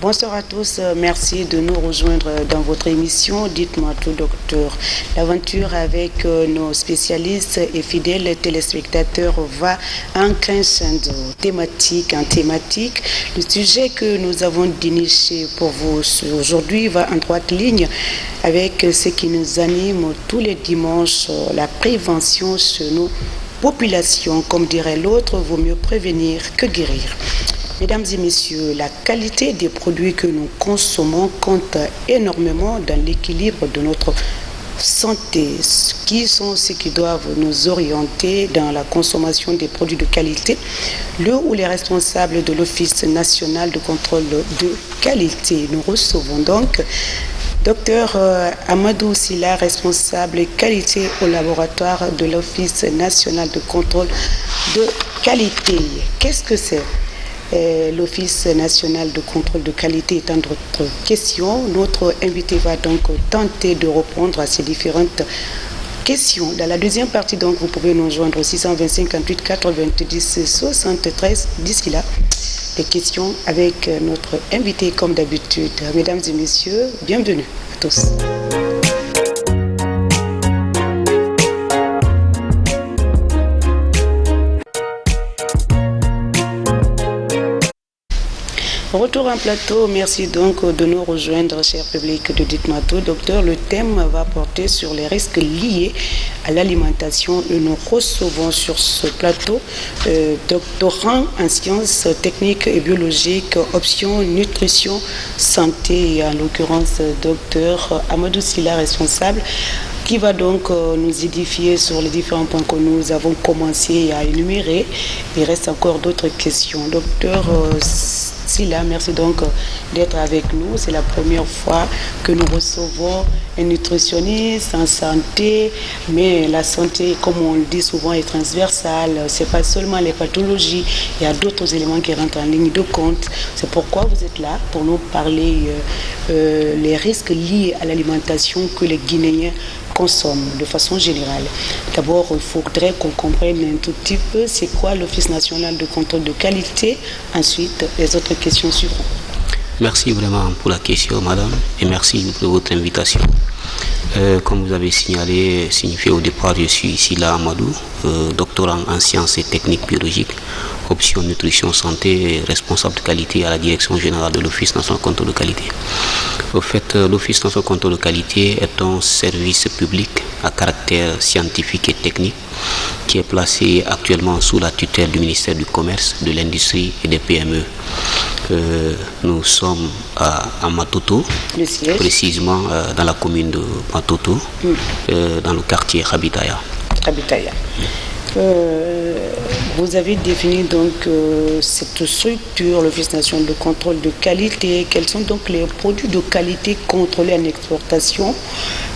Bonsoir à tous, merci de nous rejoindre dans votre émission. Dites-moi tout, docteur. L'aventure avec nos spécialistes et fidèles téléspectateurs va en crescendo, thématique en thématique. Le sujet que nous avons déniché pour vous aujourd'hui va en droite ligne avec ce qui nous anime tous les dimanches, la prévention chez nos populations. Comme dirait l'autre, vaut mieux prévenir que guérir. Mesdames et messieurs, la qualité des produits que nous consommons compte énormément dans l'équilibre de notre santé. Qui sont ceux qui doivent nous orienter dans la consommation des produits de qualité? Le ou les responsables de l'Office national de contrôle de qualité. Nous recevons donc Dr Amadou Silla, responsable qualité au laboratoire de l'Office national de contrôle de qualité. Qu'est-ce que c'est? L'Office national de contrôle de qualité est notre question. Notre invité va donc tenter de répondre à ces différentes questions. Dans la deuxième partie, donc, vous pouvez nous joindre au 620 58 90 73. D'ici là, les questions avec notre invité comme d'habitude. Mesdames et messieurs, bienvenue à tous. Retour en plateau, merci donc de nous rejoindre, cher public de Dites-moi tout. Docteur, le thème va porter sur les risques liés à l'alimentation. Nous recevons sur ce plateau doctorant en sciences techniques et biologiques, option nutrition, santé, et en l'occurrence docteur Amadou Silla, responsable, qui va donc nous édifier sur les différents points que nous avons commencé à énumérer. Il reste encore d'autres questions. Docteur Silla, merci donc d'être avec nous. C'est la première fois que nous recevons un nutritionniste en santé, mais la santé, comme on le dit souvent, est transversale. Ce n'est pas seulement les pathologies, il y a d'autres éléments qui rentrent en ligne de compte. C'est pourquoi vous êtes là, pour nous parler les risques liés à l'alimentation que les Guinéens consomment de façon générale. D'abord, il faudrait qu'on comprenne un tout petit peu c'est quoi l'Office national de contrôle de qualité. Ensuite, les autres questions suivront. Merci vraiment pour la question, madame, et merci pour votre invitation. Comme vous avez signifié au départ, je suis Silla Amadou, doctorant en sciences et techniques biologiques, option nutrition santé et responsable de qualité à la direction générale de l'Office national de contrôle de qualité. Au fait, l'Office national de contrôle de qualité est un service public à caractère scientifique et technique qui est placé actuellement sous la tutelle du ministère du Commerce, de l'Industrie et des PME. Nous sommes à Matoto, précisément dans la commune de Matoto, dans le quartier Habitaya. Vous avez défini donc cette structure, l'Office national de contrôle de qualité. Quels sont donc les produits de qualité contrôlés en exportation?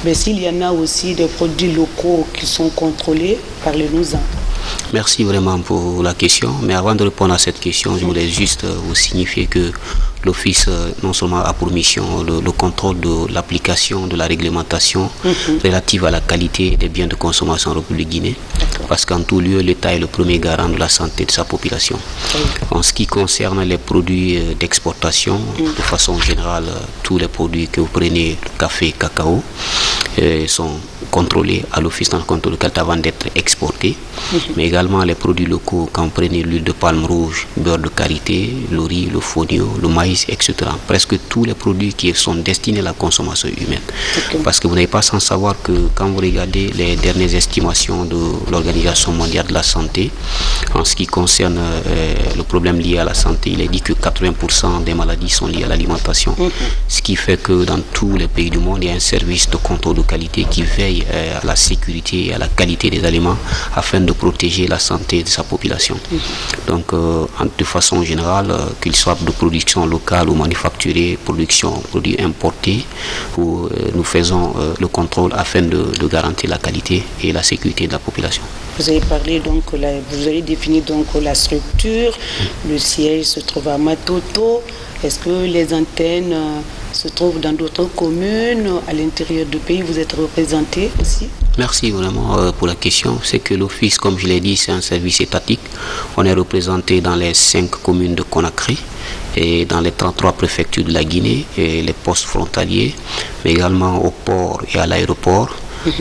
Mais s'il y en a aussi des produits locaux qui sont contrôlés, parlez-nous-en. Merci vraiment pour la question. Mais avant de répondre à cette question, je voulais juste vous signifier que l'Office non seulement a pour mission le contrôle de l'application de la réglementation relative à la qualité des biens de consommation en République Guinée, parce qu'en tout lieu, l'État est le premier garant de la santé de sa population. En ce qui concerne les produits d'exportation, de façon générale, tous les produits que vous prenez, le café, cacao, sont contrôlés à l'Office dans le contrôle de qualité avant d'être exportés, mais également les produits locaux, quand vous prenez l'huile de palme rouge, beurre de karité, le riz, le fonio, le maïs, etc. Presque tous les produits qui sont destinés à la consommation humaine. Parce que vous n'avez pas sans savoir que quand vous regardez les dernières estimations de l'Organisation mondiale de la santé, en ce qui concerne le problème lié à la santé, il est dit que 80% des maladies sont liées à l'alimentation. Ce qui fait que dans tous les pays du monde, il y a un service de contrôle de qualité qui veille à la sécurité et à la qualité des aliments afin de protéger la santé de sa population. Donc, de façon générale, qu'il soit de production locale ou manufacturée, produits importés, où nous faisons le contrôle afin de garantir la qualité et la sécurité de la population. Vous avez parlé donc, vous avez défini donc la structure. Le siège se trouve à Matoto. Est-ce que les antennes se trouvent dans d'autres communes à l'intérieur du pays? Vous êtes représenté aussi? Merci vraiment pour la question. C'est que l'Office, comme je l'ai dit, c'est un service étatique. On est représenté dans les 5 communes de Conakry et dans les 33 préfectures de la Guinée et les postes frontaliers, mais également au port et à l'aéroport.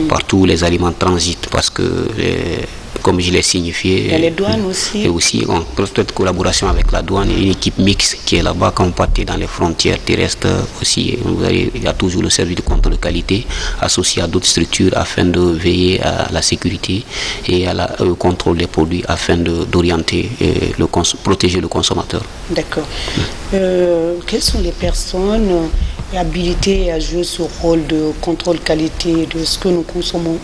Partout les aliments transitent parce que, comme je l'ai signifié, il y a les douanes aussi. Et aussi en toute collaboration avec la douane, une équipe mixte qui est là-bas quand vous partez dans les frontières terrestres aussi. Il y a toujours le service de contrôle de qualité associé à d'autres structures afin de veiller à la sécurité et au contrôle des produits afin d'orienter protéger le consommateur. D'accord. Quelles sont les personnes habilitées à jouer ce rôle de contrôle qualité de ce que nous consommons?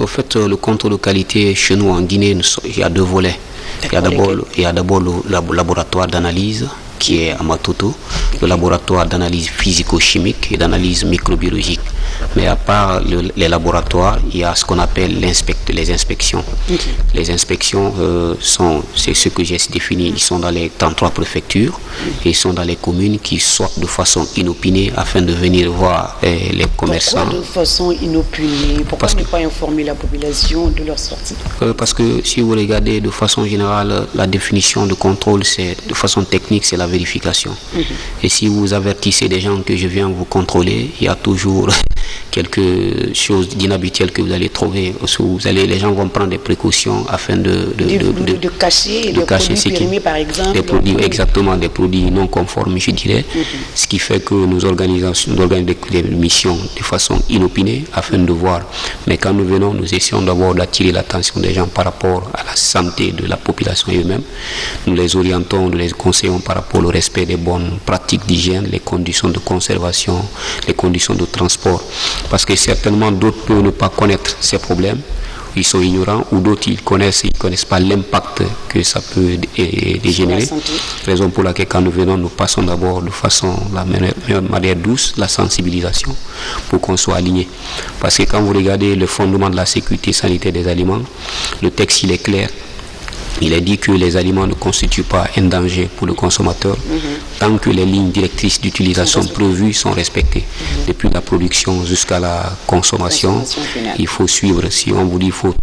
Au fait, le contrôle de qualité chez nous en Guinée, il y a 2 volets. Il y a d'abord le laboratoire d'analyse qui est à Matoto, le laboratoire d'analyse physico-chimique et d'analyse microbiologique. Mais à part les laboratoires, il y a ce qu'on appelle les inspections. Les inspections c'est ce que j'ai défini, ils sont dans les 33 préfectures et ils sont dans les communes qui sortent de façon inopinée afin de venir voir les commerçants. Pourquoi de façon inopinée? Pourquoi ne pas informer la population de leur sortie? Parce que si vous regardez de façon générale, la définition de contrôle, de façon technique, c'est la vérification. Et si vous avertissez des gens que je viens vous contrôler, il y a toujours quelque chose d'inhabituel que vous allez trouver. Les gens vont prendre des précautions afin de cacher des produits périmés, par exemple. Des produits, exactement, des produits non conformes, je dirais. Ce qui fait que nous organisons des missions de façon inopinée afin de voir. Mais quand nous venons, nous essayons d'abord d'attirer l'attention des gens par rapport à la santé de la population eux-mêmes. Nous les orientons, nous les conseillons par rapport au respect des bonnes pratiques d'hygiène, les conditions de conservation, les conditions de transport. Parce que certainement d'autres peuvent ne pas connaître ces problèmes, ils sont ignorants, ou d'autres ils connaissent pas l'impact que ça peut dégénérer. Raison pour laquelle quand nous venons, nous passons d'abord de façon la manière douce, la sensibilisation, pour qu'on soit aligné. Parce que quand vous regardez le fondement de la sécurité sanitaire des aliments, le texte il est clair. Il est dit que les aliments ne constituent pas un danger pour le consommateur tant que les lignes directrices d'utilisation prévues sont respectées. Depuis la production jusqu'à la consommation, il faut suivre. Si on vous dit qu'il faut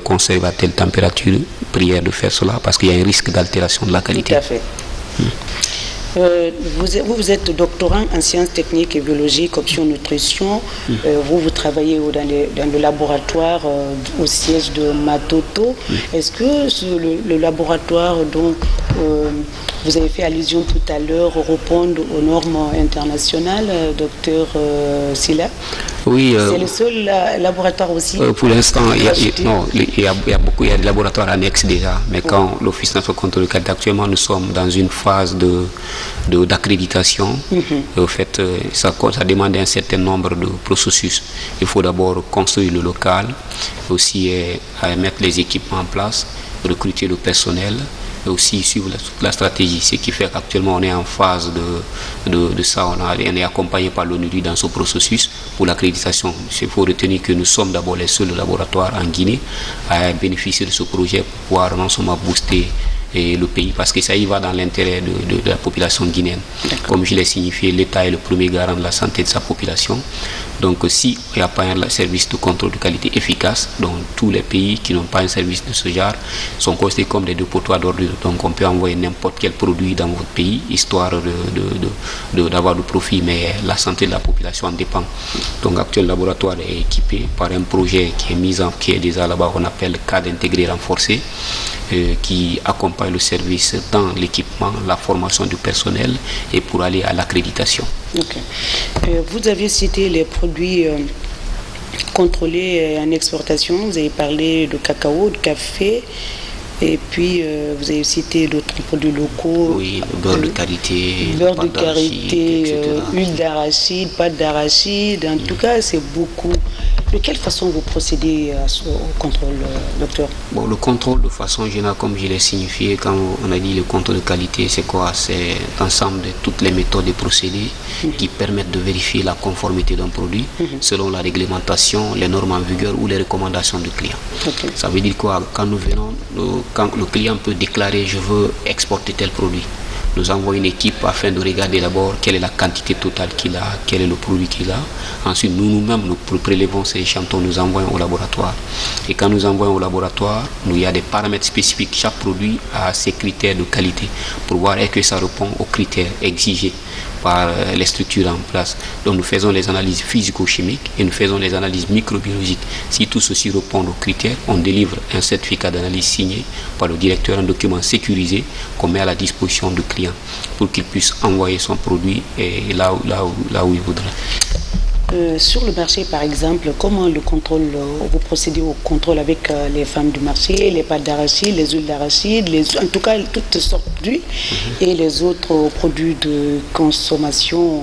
conserver à telle température, prière de faire cela parce qu'il y a un risque d'altération de la qualité. Tout à fait. Vous êtes doctorant en sciences techniques et biologiques, option nutrition. Vous travaillez dans le laboratoire au siège de Matoto. Est-ce que le laboratoire dont vous avez fait allusion tout à l'heure répond aux normes internationales, docteur Silla? Oui. C'est le seul laboratoire aussi? Pour l'instant, il y a des laboratoires annexes déjà. Mais quand l'Office national de contrôle de qualité, actuellement, nous sommes dans une phase d'accréditation. Au fait, ça demande un certain nombre de processus. Il faut d'abord construire le local, aussi mettre les équipements en place, recruter le personnel, et aussi suivre toute la stratégie. Ce qui fait qu'actuellement on est en phase de ça. On est accompagné par l'ONU dans ce processus pour l'accréditation. Il faut retenir que nous sommes d'abord les seuls laboratoires en Guinée à bénéficier de ce projet pour pouvoir non seulement booster le pays, parce que ça y va dans l'intérêt de la population guinéenne. Comme je l'ai signifié, l'État est le premier garant de la santé de sa population. Donc si il n'y a pas un service de contrôle de qualité efficace, donc tous les pays qui n'ont pas un service de ce genre sont considérés comme des dépotoirs d'ordures. Donc on peut envoyer n'importe quel produit dans votre pays, histoire d'avoir du profit, mais la santé de la population en dépend. Donc actuellement, le laboratoire est équipé par un projet qui est déjà là-bas, on appelle cadre intégré renforcé, qui accompagne le service dans l'équipement, la formation du personnel et pour aller à l'accréditation. Vous avez cité les produits contrôlés en exportation, vous avez parlé de cacao, de café, et puis vous avez cité d'autres produits locaux. Oui, beurre de karité, huile d'arachide, pâte d'arachide, en tout cas c'est beaucoup. De quelle façon vous procédez au contrôle, docteur? Le contrôle de façon générale, comme je l'ai signifié, quand on a dit le contrôle de qualité, c'est quoi? C'est l'ensemble de toutes les méthodes et procédés qui permettent de vérifier la conformité d'un produit selon la réglementation, les normes en vigueur ou les recommandations du client. Ça veut dire quoi? Quand nous venons, quand le client peut déclarer je veux exporter tel produit, nous envoie une équipe afin de regarder d'abord quelle est la quantité totale qu'il a, quel est le produit qu'il a. Ensuite, nous-mêmes, nous prélevons ces échantillons, nous envoyons au laboratoire. Et quand nous envoyons au laboratoire, il y a des paramètres spécifiques. Chaque produit a ses critères de qualité pour voir est-ce que ça répond aux critères exigés par les structures en place. Donc nous faisons les analyses physico-chimiques et nous faisons les analyses microbiologiques. Si tout ceci répond aux critères, on délivre un certificat d'analyse signé par le directeur, un document sécurisé qu'on met à la disposition du client pour qu'il puisse envoyer son produit et là où il voudra. Sur le marché, par exemple, comment le contrôle, vous procédez au contrôle avec les femmes du marché, les pâtes d'arachide, les huiles d'arachide, en tout cas toutes sortes de produits et les autres produits de consommation?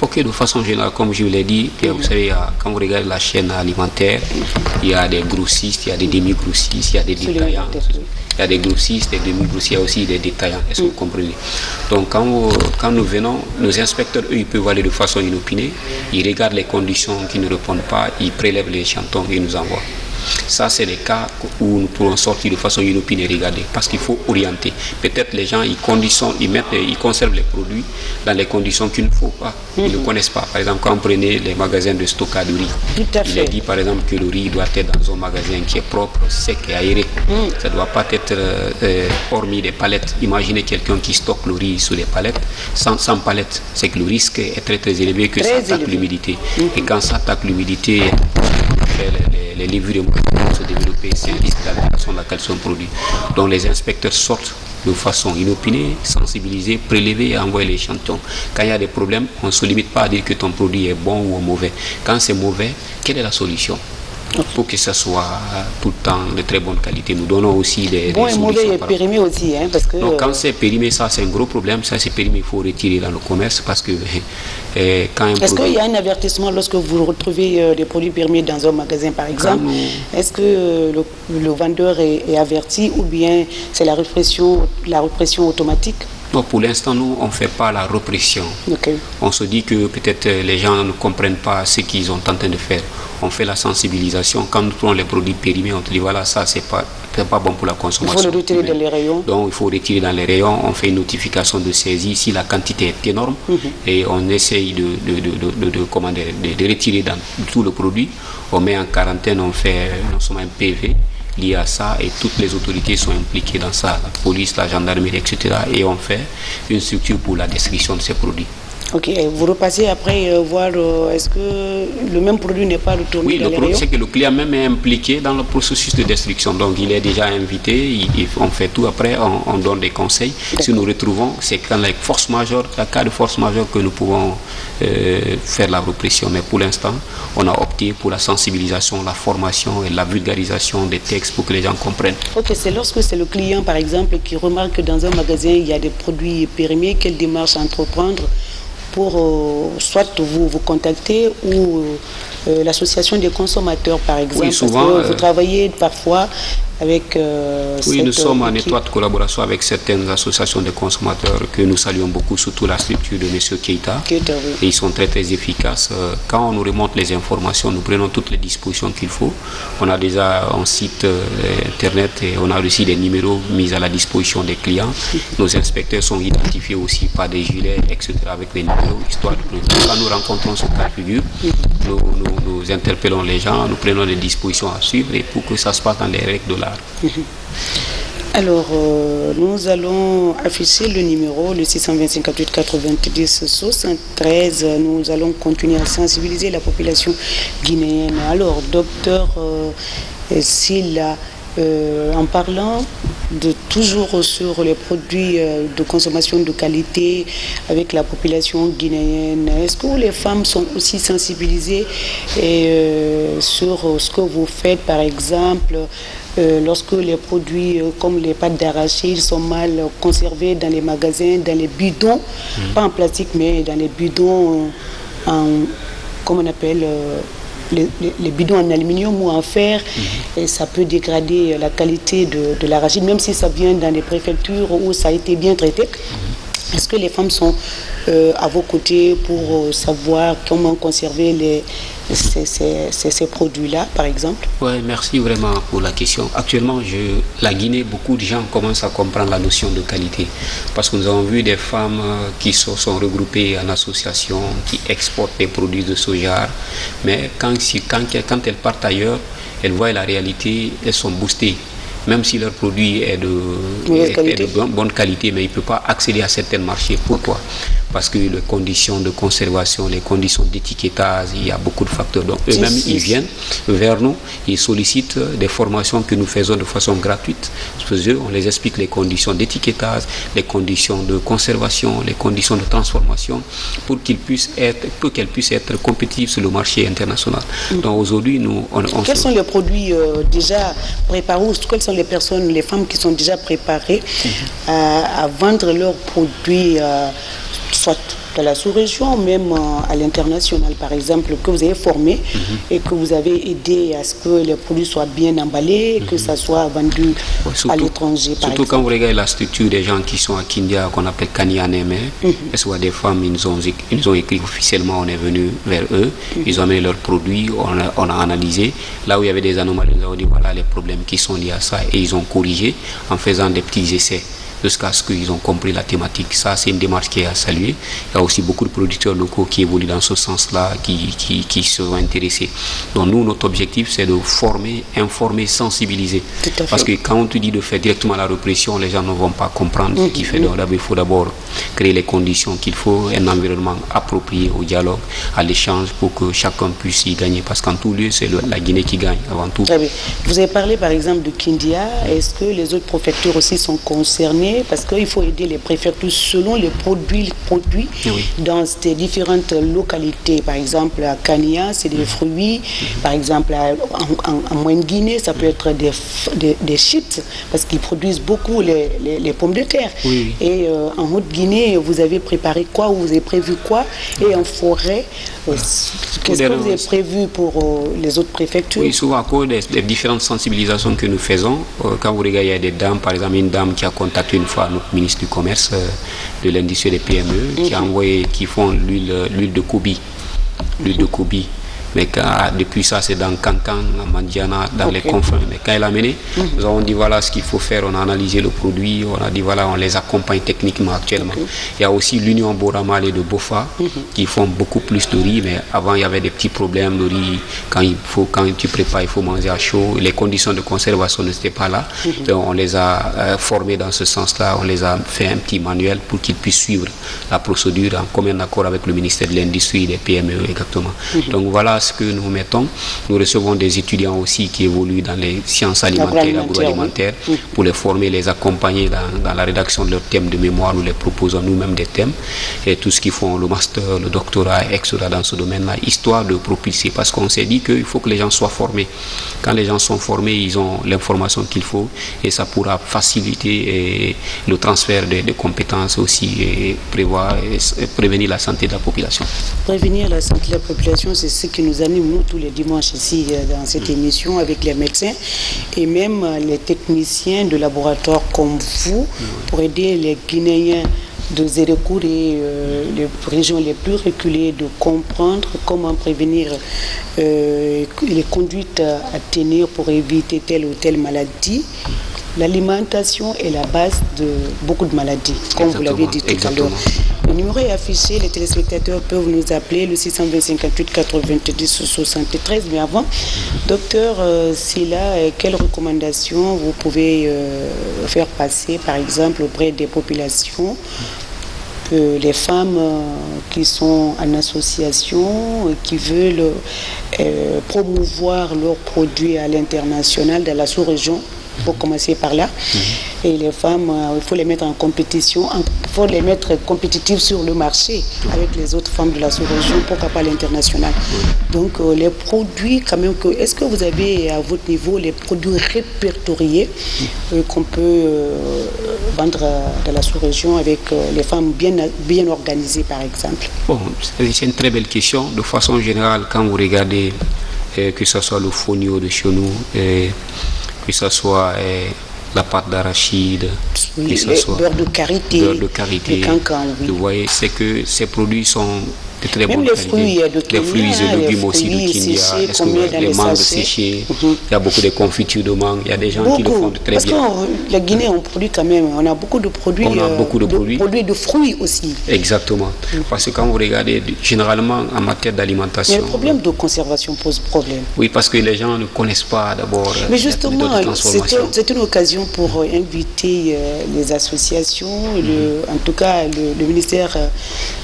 Ok, de façon générale, comme je vous l'ai dit, vous savez, quand vous regardez la chaîne alimentaire, il y a des grossistes, il y a des demi-grossistes, il y a des détaillants. Il y a des grossistes, des demi-grossistes, il y a aussi des détaillants. Est-ce que vous comprenez? Donc quand nous venons, nos inspecteurs, eux, ils peuvent aller de façon inopinée, ils regardent les conditions qui ne répondent pas, ils prélèvent les échantillons et ils nous envoient. Ça, c'est les cas où nous pourrons sortir de façon inopinée, regarder, parce qu'il faut orienter. Peut-être les gens, ils conservent les produits dans les conditions qu'il ne faut pas. Ils ne connaissent pas. Par exemple, quand on prenait les magasins de stockage de riz, il est dit par exemple que le riz doit être dans un magasin qui est propre, sec et aéré. Ça ne doit pas être hormis des palettes. Imaginez quelqu'un qui stocke le riz sur des palettes, sans palettes. C'est que le risque est très très élevé que ça attaque l'humidité. Et quand ça attaque l'humidité, les levures vont se développer, c'est un risque d'altération de la qualité de produit. Donc les inspecteurs sortent de façon inopinée, sensibilisés, prélevés et envoyer l'échantillon. Quand il y a des problèmes, on ne se limite pas à dire que ton produit est bon ou mauvais. Quand c'est mauvais, quelle est la solution? Pour que ça soit tout le temps de très bonne qualité. Nous donnons aussi des bon et mauvais et périmé aussi, hein, parce que... Donc quand c'est périmé, ça c'est un gros problème. Ça c'est périmé, il faut retirer dans le commerce parce que quand Est-ce qu'il y a un avertissement lorsque vous retrouvez des produits périmés dans un magasin par exemple? Est-ce que le vendeur est averti ou bien c'est la répression automatique? Non, pour l'instant, nous, on ne fait pas la répression. Okay. On se dit que peut-être les gens ne comprennent pas ce qu'ils sont en train de faire. On fait la sensibilisation. Quand nous prenons les produits périmés, on te dit voilà, ça, c'est pas bon pour la consommation. Il faut le retirer dans les rayons. Donc, il faut retirer dans les rayons. On fait une notification de saisie si la quantité est énorme et on essaye de retirer dans tout le produit. On met en quarantaine, on fait non seulement un PV lié à ça et toutes les autorités sont impliquées dans ça, la police, la gendarmerie, etc. Et on fait une structure pour la destruction de ces produits. Ok, vous repassez après voir est-ce que le même produit n'est pas retourné dans les rayons? Oui, le problème c'est que le client même est impliqué dans le processus de destruction. Donc il est déjà invité, on fait tout après, on donne des conseils. Si nous retrouvons, c'est quand les forces majeures, la cas de force majeure que nous pouvons faire la répression. Mais pour l'instant, on a opté pour la sensibilisation, la formation et la vulgarisation des textes pour que les gens comprennent. Ok, c'est lorsque c'est le client par exemple qui remarque que dans un magasin il y a des produits périmés, quelle démarche entreprendre pour soit vous contacter ou l'association des consommateurs par exemple? Oui, souvent, parce que vous travaillez parfois avec oui, nous sommes en étroite collaboration avec certaines associations de consommateurs que nous saluons beaucoup, surtout la structure de M. Keita. Oui. Et ils sont très très efficaces. Quand on nous remonte les informations, nous prenons toutes les dispositions qu'il faut. On a déjà un site internet et on a aussi des numéros mis à la disposition des clients. Nos inspecteurs sont identifiés aussi par des gilets, etc. avec les numéros, histoire de... Quand nous rencontrons ce cas de figure, nous interpellons les gens, nous prenons des dispositions à suivre et pour que ça se passe dans les règles de l'art. Alors, nous allons afficher le numéro, le 625 48 90 73. Nous allons continuer à sensibiliser la population guinéenne. Alors, docteur Silla, en parlant de toujours sur les produits de consommation de qualité avec la population guinéenne, est-ce que les femmes sont aussi sensibilisées sur ce que vous faites, par exemple, lorsque les produits comme les pâtes d'arachide sont mal conservés dans les magasins, dans les bidons, pas en plastique mais dans les bidons comment on appelle les bidons en aluminium ou en fer, et ça peut dégrader la qualité de l'arachide, même si ça vient dans les préfectures où ça a été bien traité. Est-ce que les femmes sont à vos côtés pour savoir comment conserver ces produits-là, par exemple? Oui, merci vraiment pour la question. Actuellement, la Guinée, beaucoup de gens commencent à comprendre la notion de qualité parce que nous avons vu des femmes qui sont regroupées en association, qui exportent des produits de soja, mais quand elles partent ailleurs, elles voient la réalité, elles sont boostées. Même si leur produit est de bonne qualité, mais il ne peut pas accéder à certains marchés. Pourquoi? Parce que les conditions de conservation, les conditions d'étiquetage, il y a beaucoup de facteurs. Donc eux-mêmes, ils viennent vers nous, ils sollicitent des formations que nous faisons de façon gratuite. On les explique les conditions d'étiquetage, les conditions de conservation, les conditions de transformation, pour qu'elles puissent être compétitives sur le marché international. Donc aujourd'hui, quels sont les produits déjà préparés, ou quelles sont les femmes qui sont déjà préparées à vendre leurs produits soit dans la sous-région, même à l'international, par exemple, que vous avez formé et que vous avez aidé à ce que les produits soient bien emballés, que ça soit vendu à l'étranger, par exemple. Surtout quand vous regardez la structure des gens qui sont à Kindia, qu'on appelle Kanianeme, ce soit des femmes, ils nous ont écrit officiellement, on est venu vers eux, ils ont amené leurs produits, on a analysé. Là où il y avait des anomalies, nous avons dit voilà les problèmes qui sont liés à ça, et ils ont corrigé en faisant des petits essais jusqu'à ce qu'ils ont compris la thématique. Ça, c'est une démarche qui est à saluer. Il y a aussi beaucoup de producteurs locaux qui évoluent dans ce sens-là, qui se sont intéressés. Donc nous, notre objectif, c'est de former, informer, sensibiliser. Parce que quand on te dit de faire directement la répression, les gens ne vont pas comprendre ce qu'il fait. Donc il faut d'abord créer les conditions qu'il faut, un environnement approprié au dialogue, à l'échange, pour que chacun puisse y gagner. Parce qu'en tout lieu, c'est la Guinée qui gagne avant tout. Très bien. Vous avez parlé par exemple de Kindia. Est-ce que les autres préfectures aussi sont concernées? Parce qu'il faut aider les préfectures selon les produits dans ces différentes localités. Par exemple, à Kania, c'est des fruits. Par exemple, en Moyenne-Guinée, ça peut être des shit, parce qu'ils produisent beaucoup les pommes de terre. Et en Haute-Guinée, vous avez préparé quoi, ou vous avez prévu quoi? Et en forêt, qu'est-ce que vous avez prévu pour les autres préfectures? Oui, souvent à cause des différentes sensibilisations que nous faisons. Quand vous regardez, il y a des dames, par exemple, une dame qui a contacté une fois notre ministre du Commerce, de l'industrie des PME, qui font l'huile de Kobi. L'huile de Kobi. Mais depuis ça, c'est dans Kankan, à Mandiana, dans les confins. Mais quand elle a mené, nous avons dit voilà ce qu'il faut faire. On a analysé le produit, on a dit voilà, on les accompagne techniquement actuellement. Il y a aussi l'Union Boramal et de Bofa qui font beaucoup plus de riz, mais avant il y avait des petits problèmes. Le riz, quand tu prépares, il faut manger à chaud. Les conditions de conservation n'étaient pas là. Donc on les a formés dans ce sens-là. On les a fait un petit manuel pour qu'ils puissent suivre la procédure en commun accord avec le ministère de l'Industrie et des PME exactement. Donc voilà ce que nous mettons. Nous recevons des étudiants aussi qui évoluent dans les sciences alimentaires et agroalimentaires pour les former, les accompagner dans la rédaction de leurs thèmes de mémoire. Nous les proposons nous-mêmes des thèmes et tout ce qu'ils font, le master, le doctorat, etc. dans ce domaine-là, histoire de propulser. Parce qu'on s'est dit qu'il faut que les gens soient formés. Quand les gens sont formés, ils ont l'information qu'il faut et ça pourra faciliter le transfert de compétences aussi et prévenir la santé de la population. Prévenir la santé de la population, c'est ce qui nous anime, nous, tous les dimanches ici dans cette émission, avec les médecins et même les techniciens de laboratoire comme vous, pour aider les Guinéens de Zérekour et les régions les plus reculées de comprendre comment prévenir les conduites à tenir pour éviter telle ou telle maladie. L'alimentation est la base de beaucoup de maladies, comme vous l'avez dit tout à l'heure. Le numéro est affiché, les téléspectateurs peuvent nous appeler, le 620 90 73. Mais avant, docteur Sila, quelles recommandations vous pouvez faire passer, par exemple, auprès des populations, les femmes qui sont en association, qui veulent promouvoir leurs produits à l'international, dans la sous-région, pour commencer par là. Et les femmes, il faut les mettre en compétition, il faut les mettre compétitives sur le marché avec les autres femmes de la sous-région, pourquoi pas l'international. Donc les produits, quand même, est-ce que vous avez à votre niveau les produits répertoriés qu'on peut vendre dans la sous-région avec les femmes bien organisées, par exemple? Bon, c'est une très belle question. De façon générale, quand vous regardez que ce soit le fonio de chez nous, que ce soit la pâte d'arachide, que ce soit beurre de karité, le cancan, vous voyez, c'est que ces produits sont de très bonne qualité. Même les fruits de Kenya, les fruits et légumes aussi de Kenya, les mangues séchées, il y a beaucoup de confitures de mangue, il y a des gens qui le font très bien. Parce que la Guinée, on produit quand même, on a beaucoup de produits. On a beaucoup de produits de fruits aussi. Exactement. Parce que quand vous regardez, généralement en matière d'alimentation... Mais le problème de conservation pose problème. Oui, parce que les gens ne connaissent pas d'abord... Mais justement, c'est une occasion pour inviter les associations, en tout cas le ministère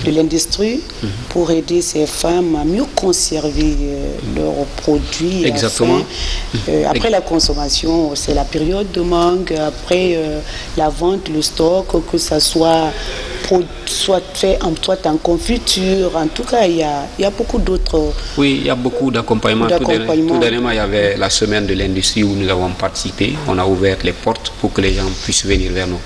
de l'Industrie, pour aider ces femmes à mieux conserver leurs produits. Exactement. Après la consommation, c'est la période de mangue, après la vente, le stock, que ça soit fait en confiture. En tout cas, il y a beaucoup d'autres... Oui, il y a beaucoup d'accompagnement. Tout dernièrement, il y avait la semaine de l'industrie où nous avons participé. On a ouvert les portes pour que les gens puissent venir vers nous.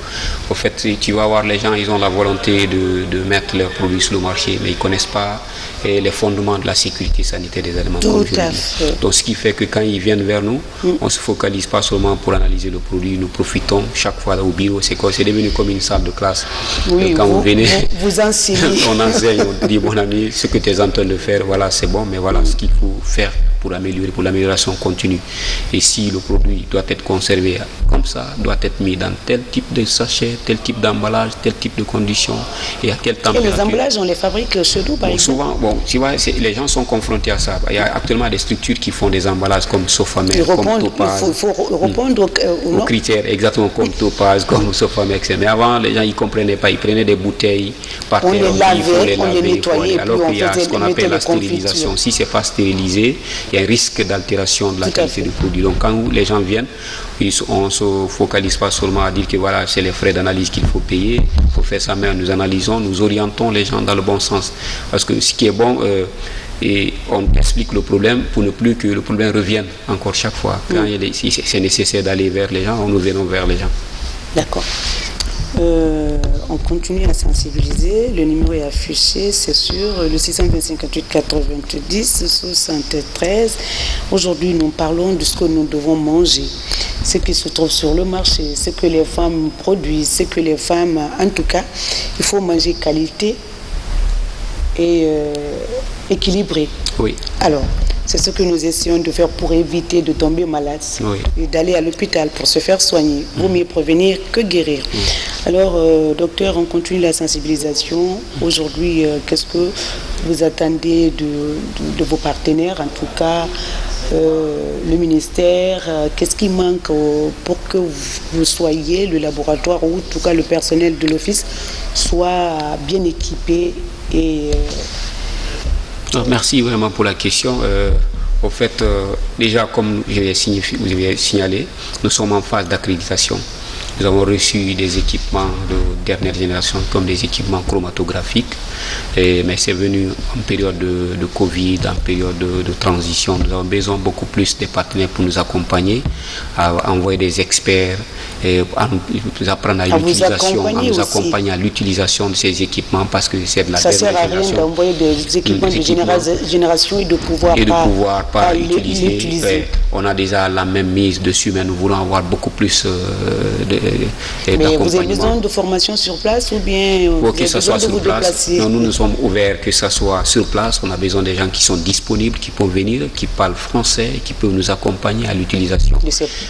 Au fait, tu vas voir, les gens, ils ont la volonté de mettre leurs produits sur le marché, mais ils ne connaissent pas les fondements de la sécurité sanitaire des aliments. Tout à fait. Donc, ce qui fait que quand ils viennent vers nous, on ne se focalise pas seulement pour analyser le produit. Nous profitons chaque fois au bureau. C'est devenu comme une salle de classe. Oui, quand vous venez, vous enseignez. On enseigne, on dit, mon ami, ce que tu es en train de faire, voilà, c'est bon, mais voilà ce qu'il faut faire pour améliorer, pour l'amélioration continue. Et si le produit doit être conservé comme ça, doit être mis dans tel type de sachet, tel type d'emballage, tel type de conditions, et à quelle température. Et les emballages, on les fabrique chez nous, par exemple. Souvent, tu vois, les gens sont confrontés à ça. Il y a actuellement des structures qui font des emballages comme Sofamer, comme Topaz. Il faut répondre aux critères, exactement comme Topaz, comme Sofamer, etc. Mais avant, les gens ne comprenaient pas. Ils prenaient des bouteilles par terre, on les nettoyait, alors qu'il y a ce qu'on appelle la stérilisation. Si ce n'est pas stérilisé, il y a un risque d'altération de la qualité du produit. Donc quand les gens viennent, on ne se focalise pas seulement à dire que voilà, c'est les frais d'analyse qu'il faut payer. Il faut faire ça, mais nous analysons, nous orientons les gens dans le bon sens. Parce que ce qui est bon, et on explique le problème pour ne plus que le problème revienne encore chaque fois. Quand si c'est nécessaire d'aller vers les gens, nous venons vers les gens. D'accord. On continue à sensibiliser. Le numéro est affiché, c'est sûr, le 625 58 90 73. Aujourd'hui, nous parlons de ce que nous devons manger, ce qui se trouve sur le marché, ce que les femmes produisent, ce que les femmes, en tout cas, il faut manger qualité et équilibré. Oui. Alors, c'est ce que nous essayons de faire pour éviter de tomber malade et d'aller à l'hôpital pour se faire soigner. Vaut mieux prévenir que guérir. Alors, docteur, on continue la sensibilisation. Aujourd'hui, qu'est-ce que vous attendez de vos partenaires, en tout cas le ministère, qu'est-ce qui manque pour que vous soyez, le laboratoire ou en tout cas le personnel de l'office soit bien équipé et... Merci vraiment pour la question. Au fait, déjà, comme vous avez signalé, nous sommes en phase d'accréditation. Nous avons reçu des équipements de dernière génération comme des équipements chromatographiques, mais c'est venu en période de Covid, en période de transition. Nous avons besoin beaucoup plus des partenaires pour nous accompagner, à envoyer des experts, à nous apprendre à l'utilisation, à nous accompagner à l'utilisation de ces équipements parce que c'est de la dernière génération. Ça sert à rien d'envoyer des équipements de génération et de pouvoir pas l'utiliser. On a déjà la même mise dessus, mais nous voulons avoir beaucoup plus mais vous avez besoin de formation sur place ou bien vous avez besoin de vous déplacer? Non, nous sommes ouverts, que ce soit sur place. On a besoin des gens qui sont disponibles, qui peuvent venir, qui parlent français, qui peuvent nous accompagner à l'utilisation.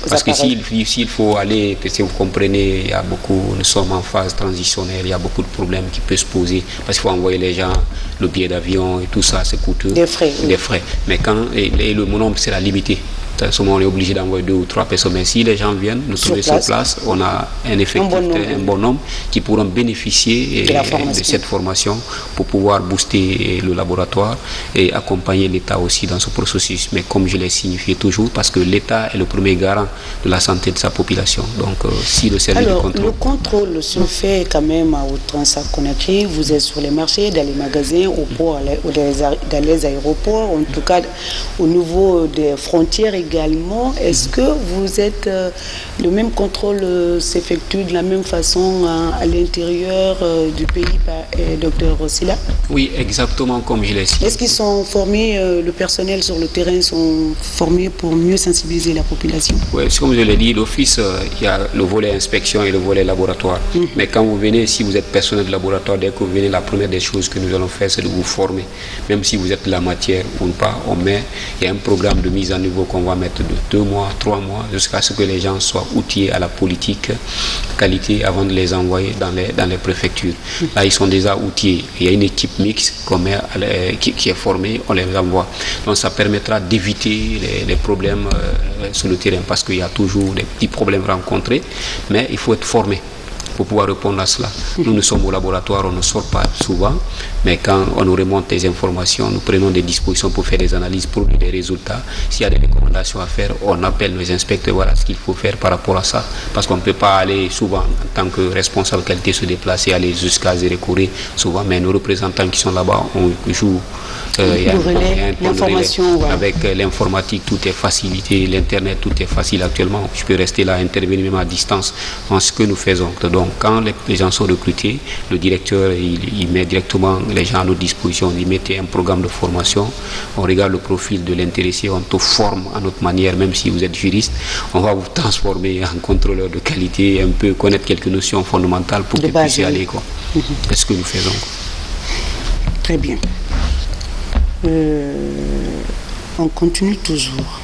Parce que s'il faut aller, si vous comprenez, nous sommes en phase transitionnelle, il y a beaucoup de problèmes qui peuvent se poser. Parce qu'il faut envoyer les gens, le billet d'avion et tout ça, c'est coûteux. Des frais. Des frais. Mais le nombre sera limité. On est obligé d'envoyer 2 ou 3 personnes. Mais si les gens viennent nous trouver sur place, on a un effectif, un bon nombre qui pourront bénéficier de cette formation pour pouvoir booster le laboratoire et accompagner l'État aussi dans ce processus. Mais comme je l'ai signifié toujours, parce que l'État est le premier garant de la santé de sa population. Donc, si le service de contrôle... le contrôle se fait quand même à outrance à Conakry. Vous êtes sur les marchés, dans les magasins, au port, dans les aéroports, en tout cas au niveau des frontières également, est-ce que vous êtes, le même contrôle s'effectue de la même façon à l'intérieur du pays, docteur Rossila? Oui, exactement comme je l'ai dit. Est-ce qu'ils sont formés, le personnel sur le terrain sont formés pour mieux sensibiliser la population? Oui, comme je l'ai dit, l'office, il y a le volet inspection et le volet laboratoire. Mais quand vous venez, si vous êtes personnel de laboratoire, dès que vous venez, la première des choses que nous allons faire, c'est de vous former. Même si vous êtes de la matière ou pas, il y a un programme de mise en niveau qu'on va mettre de 2 mois, 3 mois, jusqu'à ce que les gens soient outillés à la politique qualité avant de les envoyer dans les préfectures. Là, ils sont déjà outillés. Il y a une équipe mixte qui est formée, on les envoie. Donc, ça permettra d'éviter les problèmes sur le terrain, parce qu'il y a toujours des petits problèmes rencontrés, mais il faut être formé pour pouvoir répondre à cela. Nous sommes au laboratoire, on ne sort pas souvent, mais quand on nous remonte des informations, nous prenons des dispositions pour faire des analyses, pour des résultats. S'il y a des recommandations à faire, on appelle nos inspecteurs, voilà ce qu'il faut faire par rapport à ça, parce qu'on ne peut pas aller souvent, en tant que responsable qualité, se déplacer, aller jusqu'à Zérékoré souvent, mais nos représentants qui sont là-bas, on joue l'information, ouais. Avec l'informatique, tout est facilité, l'internet, tout est facile actuellement. Je peux rester là, intervenir même à distance dans ce que nous faisons. Donc, quand les gens sont recrutés, le directeur, il met directement les gens à notre disposition. Il met un programme de formation. On regarde le profil de l'intéressé, on te forme à notre manière, même si vous êtes juriste. On va vous transformer en contrôleur de qualité, un peu connaître quelques notions fondamentales pour que vous puissiez aller. C'est ce que nous faisons. Très bien. On continue toujours.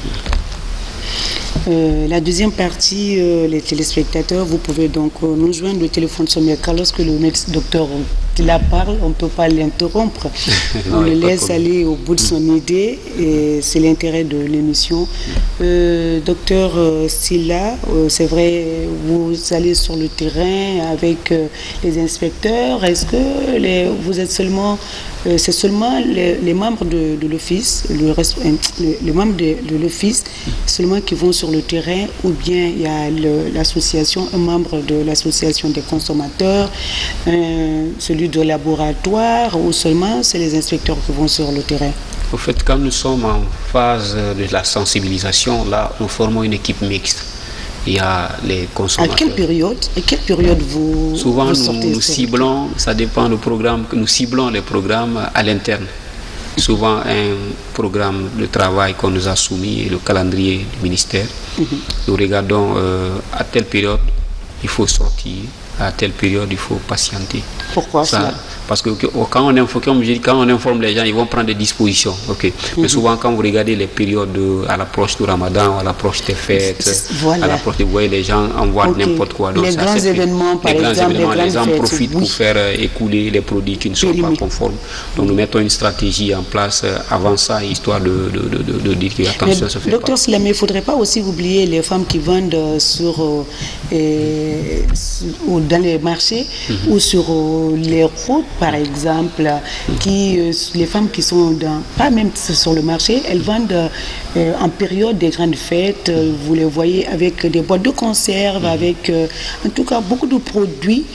La deuxième partie, les téléspectateurs, vous pouvez donc nous joindre le téléphone sommaire. Lorsque le docteur la parle, on ne peut pas l'interrompre. On le laisse aller au bout de son idée, et c'est l'intérêt de l'émission. Docteur Silla, c'est vrai, vous allez sur le terrain avec les inspecteurs. Est-ce que vous êtes seulement, c'est seulement les membres de l'office, les membres de l'office seulement qui vont sur le terrain, ou bien il y a l'association, un membre de l'association des consommateurs, celui de laboratoire, ou seulement c'est les inspecteurs qui vont sur le terrain? Au fait, quand nous sommes en phase de la sensibilisation, là, nous formons une équipe mixte. Il y a les consommateurs. À quelle période vous Souvent, vous sortez nous ciblons, ça dépend du programme, nous ciblons les programmes à l'interne. Souvent, un programme de travail qu'on nous a soumis, le calendrier du ministère. Nous regardons à telle période, il faut sortir, à telle période, il faut patienter. Pourquoi ça? Parce que quand on informe les gens, ils vont prendre des dispositions. Mais souvent, quand vous regardez les périodes à l'approche du Ramadan, à l'approche des fêtes, à l'approche des voyages, les gens envoient n'importe quoi. Donc, les grands événements, par exemple, les gens profitent pour faire écouler les produits qui ne sont pas conformes. Donc, nous mettons une stratégie en place avant ça, histoire de dire que attention, ça fait pas. Docteur Slamé, il ne faudrait pas aussi oublier les femmes qui vendent dans les marchés ou sur les routes, par exemple, les femmes qui sont pas même sur le marché, elles vendent en période des grandes fêtes, vous les voyez avec des boîtes de conserve, avec en tout cas beaucoup de produits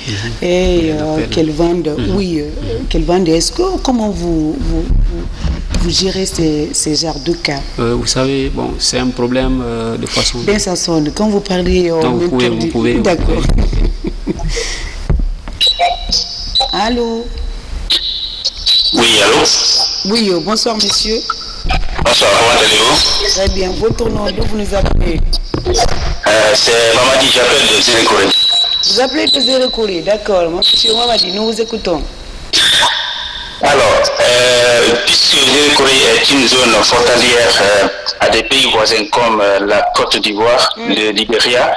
qu'elles vendent. Qu'elles vendent. Comment vous gérez ces genres de cas? Vous savez, bon, c'est un problème de façon... Bien, ça sonne. Quand vous parlez... vous pouvez. D'accord. Allô? Oui, allô? Oui, bonsoir monsieur. Bonsoir, comment allez-vous? Très bien. Votre nom, d'où vous nous appelez? C'est Mamadi, j'appelle de Zérékoré. Vous appelez de Zérékoré, d'accord. Monsieur Mamadi, nous vous écoutons. Alors, puisque Zérékoré est une zone frontalière à des pays voisins comme la Côte d'Ivoire, le Libéria,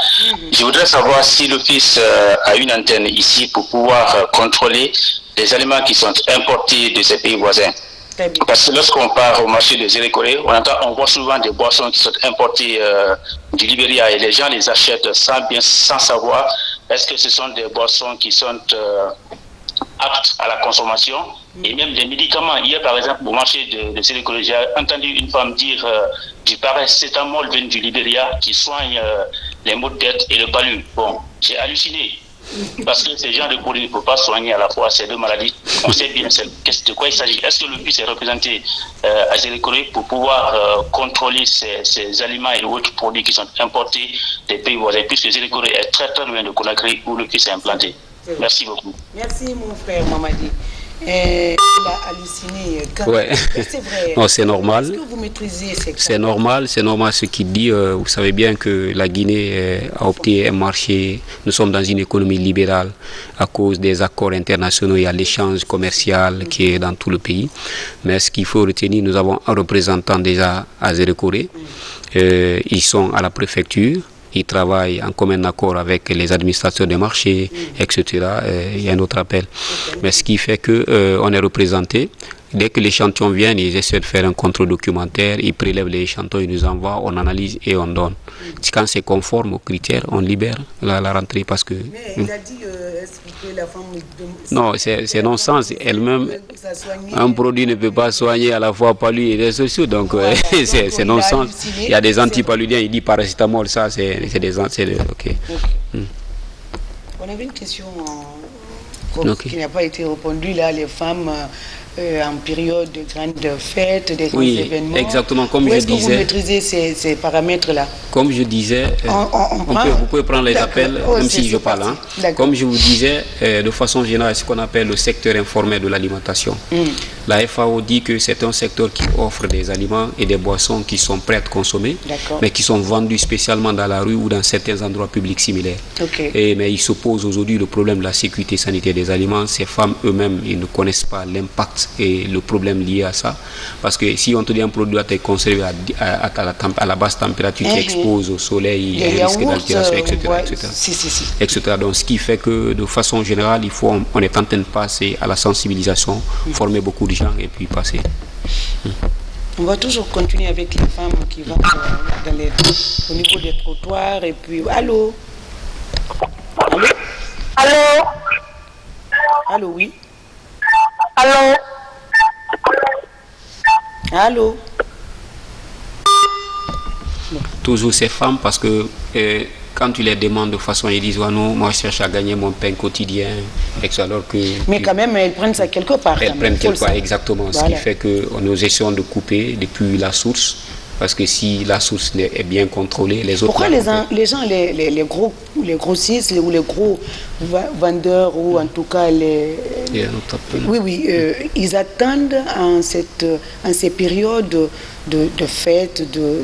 je voudrais savoir si l'office a une antenne ici pour pouvoir contrôler les aliments qui sont importés de ces pays voisins. Parce que lorsqu'on part au marché de Zérékoré, on voit souvent des boissons qui sont importées du Libéria, et les gens les achètent sans savoir est-ce que ce sont des boissons qui sont aptes à la consommation, et même des médicaments. Hier, par exemple, au marché de Zérékoré, j'ai entendu une femme dire du paracétamol venu du Libéria qui soigne les maux de tête et le palu. Bon, j'ai halluciné. Parce que ces gens de produits ne peuvent pas soigner à la fois ces deux maladies. On sait bien de quoi il s'agit. Est-ce que l'Office est représenté à Zélécoré pour pouvoir contrôler ces aliments et autres produits qui sont importés des pays voisins, puisque Zélécoré est très très loin de Conakry où l'Office est implanté. Merci beaucoup. Merci mon frère Mamadi. Il a halluciné. Ouais. C'est vrai. Non, c'est normal. Est-ce que vous maîtrisez ces cas? C'est normal ce qu'il dit. Vous savez bien que la Guinée a opté un marché. Nous sommes dans une économie libérale à cause des accords internationaux. Il y a l'échange commercial qui est dans tout le pays. Mais ce qu'il faut retenir, nous avons un représentant déjà à Zélékoré. Ils sont à la préfecture. Ils travaillent en commun accord avec les administrateurs des marchés, etc. Il y a un autre appel. Mais ce qui fait qu'on est représenté. Dès que l'échantillon vient, ils essaient de faire un contrôle documentaire, ils prélèvent les échantillons, ils nous envoient, on analyse et on donne. Quand c'est conforme aux critères, on libère la rentrée parce que... Mais il a dit, est-ce que la femme... Non, c'est non-sens. Elle-même, un produit ne peut pas soigner à la fois paludisme et les sociaux, donc voilà, c'est non-sens. Il y a des antipaludiens, il dit paracétamol, ça c'est des... Ok. On avait une question qui n'a pas été répondue, là, les femmes... en période de grandes fêtes, des grands événements. Exactement, comme je disais. Est-ce que vous maîtrisez ces paramètres-là? Comme je disais, vous pouvez prendre les appels, même si je parle. Comme je vous disais, de façon générale, ce qu'on appelle le secteur informel de l'alimentation. La FAO dit que c'est un secteur qui offre des aliments et des boissons qui sont prêts à être consommés, mais qui sont vendus spécialement dans la rue ou dans certains endroits publics similaires. Mais il se pose aujourd'hui le problème de la sécurité sanitaire des aliments. Ces femmes eux-mêmes, ils ne connaissent pas l'impact et le problème lié à ça, parce que si on te dit un produit doit être conservé à la basse température, qui expose au soleil, il y a un risque d'altération, etc. Donc ce qui fait que de façon générale, on est en train de passer à la sensibilisation, former beaucoup de gens et puis passer. On va toujours continuer avec les femmes qui vont au niveau des trottoirs et puis allô. Allô, oui. Allô. Toujours ces femmes, parce que quand tu les demandes de façon, ils disent non, moi je cherche à gagner mon pain quotidien, alors que... Mais quand même, elles prennent ça quelque part. Elles prennent quelque part, exactement. Voilà. Ce qui fait que nous essayons de couper depuis la source, parce que si la source est bien contrôlée, les autres... Pourquoi les grossistes ou les gros vendeurs, ou en tout cas ils attendent en ces périodes de fêtes, de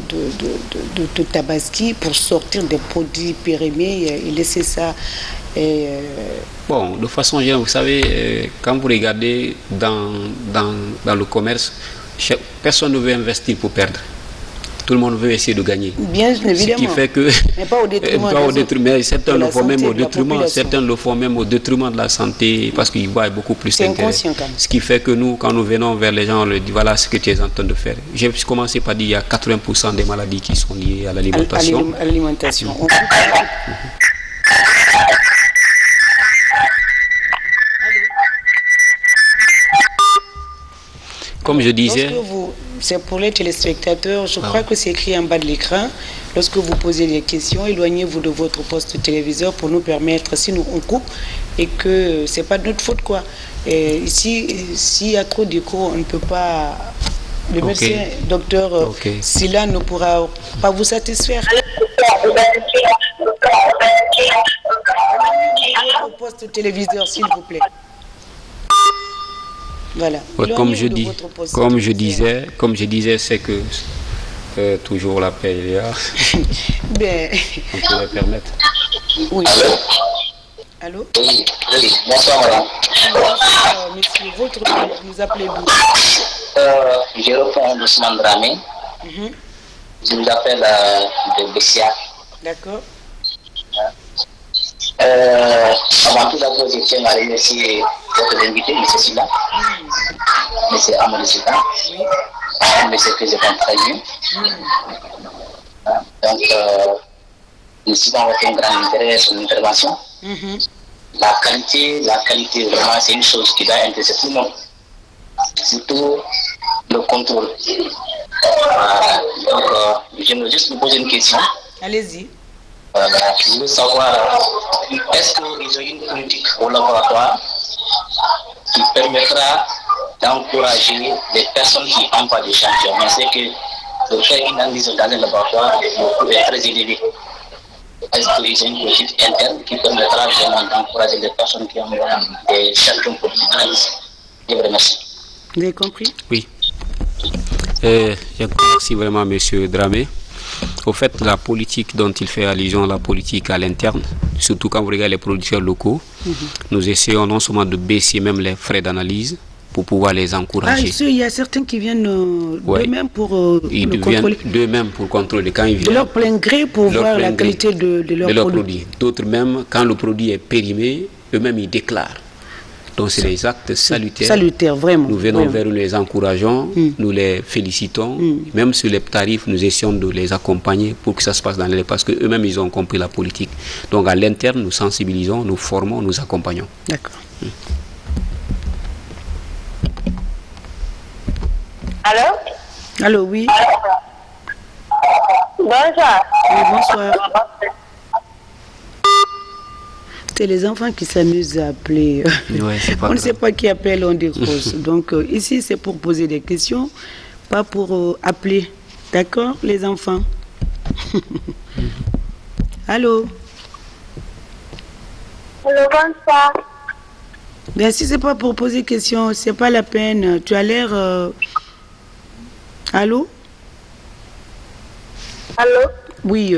tabaski pour sortir des produits périmés et laisser ça... Bon, de façon générale, vous savez, quand vous regardez dans le commerce, personne ne veut investir pour perdre. Tout le monde veut essayer de gagner. Bien évidemment. Ce qui fait que... Mais pas au détriment. Mais certains le font même au détriment. Certains le font même au détriment de la santé, parce qu'ils voient beaucoup plus d'intérêt. Ce qui fait que nous, quand nous venons vers les gens, on leur dit voilà ce que tu es en train de faire. J'ai commencé par dire il y a 80% des maladies qui sont liées à l'alimentation. À l'alimentation. Comme je disais... C'est pour les téléspectateurs, je crois que c'est écrit en bas de l'écran. Lorsque vous posez des questions, éloignez-vous de votre poste téléviseur pour nous permettre, si nous on coupe, et que c'est pas de notre faute quoi. Et ici, s'il y a trop d'écho, on ne peut pas... Le médecin, docteur Silla, ne pourra pas vous satisfaire. Au poste téléviseur, s'il vous plaît. Voilà. Comme je disais, c'est que toujours la paix il y a. Ben... On peut le permettre. Oui. Allô? Oui. Bonsoir madame. Bonsoir monsieur, votre nom, vous appelez vous? Je reprends Ousmane Dramé. Je vous appelle de Bessia. D'accord. Avant tout d'abord, je tiens à remercier votre invité, M. Silla, M. Amadou Silla, M. que je comprends très bien. Donc, nous suivons avec un grand intérêt son intervention. La qualité, vraiment, c'est une chose qui doit intéresser tout le monde. Surtout le contrôle. Donc, je veux juste vous poser une question. Allez-y. Je voulais savoir, est-ce qu'ils ont une politique au laboratoire qui permettra d'encourager les personnes qui envoient des champions? On sait que de faire une analyse dans les laboratoires, le coût est très élevé. Est-ce qu'ils ont une politique interne qui permettra vraiment d'encourager les personnes qui envoient des champions pour une analyse? Je vous remercie. Vous avez compris? Oui. Je remercie vraiment M. Dramé. Au fait, la politique dont il fait allusion, la politique à l'interne, surtout quand vous regardez les producteurs locaux, nous essayons non seulement de baisser même les frais d'analyse pour pouvoir les encourager. Ah, il y a certains qui viennent d'eux-mêmes pour contrôler. D'eux-mêmes pour contrôler quand ils viennent. De leur plein gré pour voir la qualité de leur produit. D'autres même, quand le produit est périmé, eux-mêmes ils déclarent. Donc c'est des actes salutaires. Salutaires, vraiment. Nous venons vers eux, nous les encourageons, nous les félicitons. Même sur les tarifs, nous essayons de les accompagner pour que ça se passe dans les... Parce qu'eux-mêmes, ils ont compris la politique. Donc à l'interne, nous sensibilisons, nous formons, nous accompagnons. D'accord. Allô? Allô, oui. Bonsoir. Oui, bonsoir. C'est les enfants qui s'amusent à appeler. Ouais, On ne sait pas qui appelle, on décroche. Donc ici, c'est pour poser des questions, pas pour appeler. D'accord, les enfants? Allô? Allô, bonsoir. Ben, si c'est pas pour poser des questions, c'est pas la peine. Tu as l'air... Allô? Allô? Oui,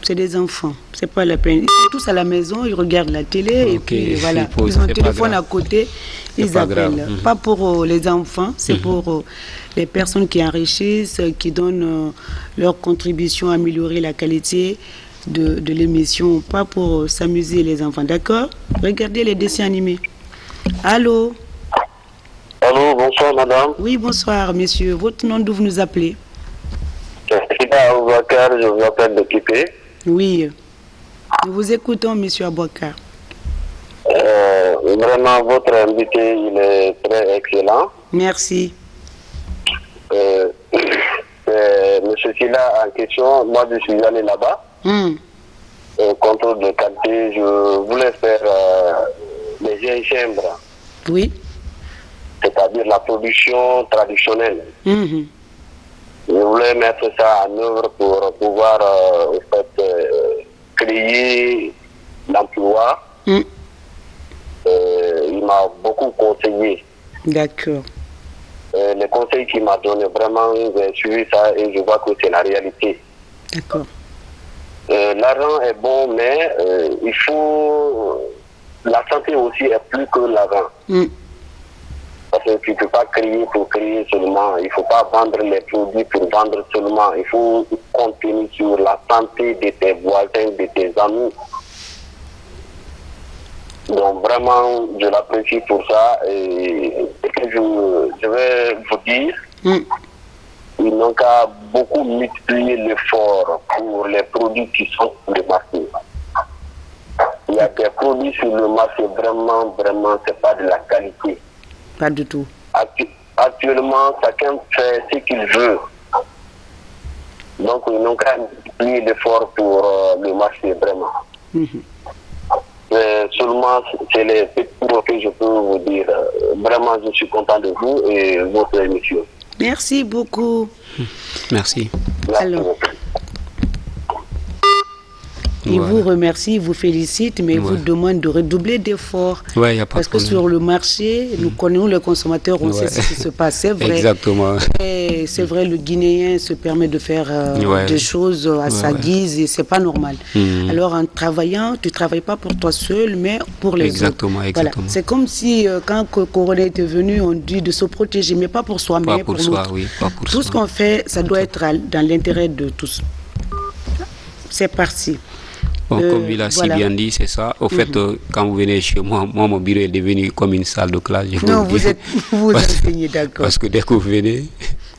c'est des enfants, c'est pas la peine. Ils sont tous à la maison, ils regardent la télé et puis voilà. Ils ont un téléphone à côté, ils appellent. Pas pour les enfants, c'est pour les personnes qui enrichissent, qui donnent leur contribution à améliorer la qualité de l'émission, pas pour s'amuser les enfants, d'accord? Regardez les dessins animés. Allô? Allô, bonsoir madame. Oui, bonsoir monsieur. Votre nom, d'où vous nous appelez? Je vous appelle de Kipé. Oui. Nous vous écoutons, monsieur Abouakar. Vraiment, votre invité, il est très excellent. Merci. Monsieur Silla, en question, moi je suis allé là-bas. Contrôle de qualité, je voulais faire des gingembre. Oui. C'est-à-dire la production traditionnelle. Je voulais mettre ça en œuvre pour pouvoir créer l'emploi. Il m'a beaucoup conseillé. D'accord. Les conseils qu'il m'a donné, vraiment, j'ai suivi ça et je vois que c'est la réalité. D'accord. L'argent est bon, mais il faut... La santé aussi est plus que l'argent. Parce que tu ne peux pas créer pour créer seulement. Il ne faut pas vendre les produits pour vendre seulement. Il faut compter sur la santé de tes voisins, de tes amis. Donc vraiment, je l'apprécie pour ça. Et que je vais vous dire, ils n'ont qu'à beaucoup multiplier l'effort pour les produits qui sont sur le marché. Il y a des produits sur le marché, vraiment, c'est pas de la qualité. Pas du tout. Actuellement, chacun fait ce qu'il veut. Donc, ils n'ont qu'à multiplier l'effort pour le marché, vraiment. Seulement, c'est les petits mots que je peux vous dire. Vraiment, je suis content de vous et votre émission. Merci beaucoup. Merci. Merci Alors, beaucoup. il vous remercie, il vous félicite, mais il vous demande de redoubler d'efforts. Ouais, y a pas parce de que problème. sur le marché, nous connaissons les consommateurs, on sait ce qui se passe. C'est vrai. Exactement. Et c'est vrai, le Guinéen se permet de faire des choses à sa guise et c'est pas normal. Alors en travaillant, tu travailles pas pour toi seul, mais pour les autres. Voilà. C'est comme si quand Corona était venu, on dit de se protéger, mais pas pour soi, mais pour l'autre. Tout ce qu'on fait, ça doit être dans l'intérêt de tous. C'est parti. Bon, comme il a si bien dit, c'est ça. Au fait, quand vous venez chez moi, mon bureau est devenu comme une salle de classe. Non, vous enseignez, d'accord. Parce que dès que vous venez...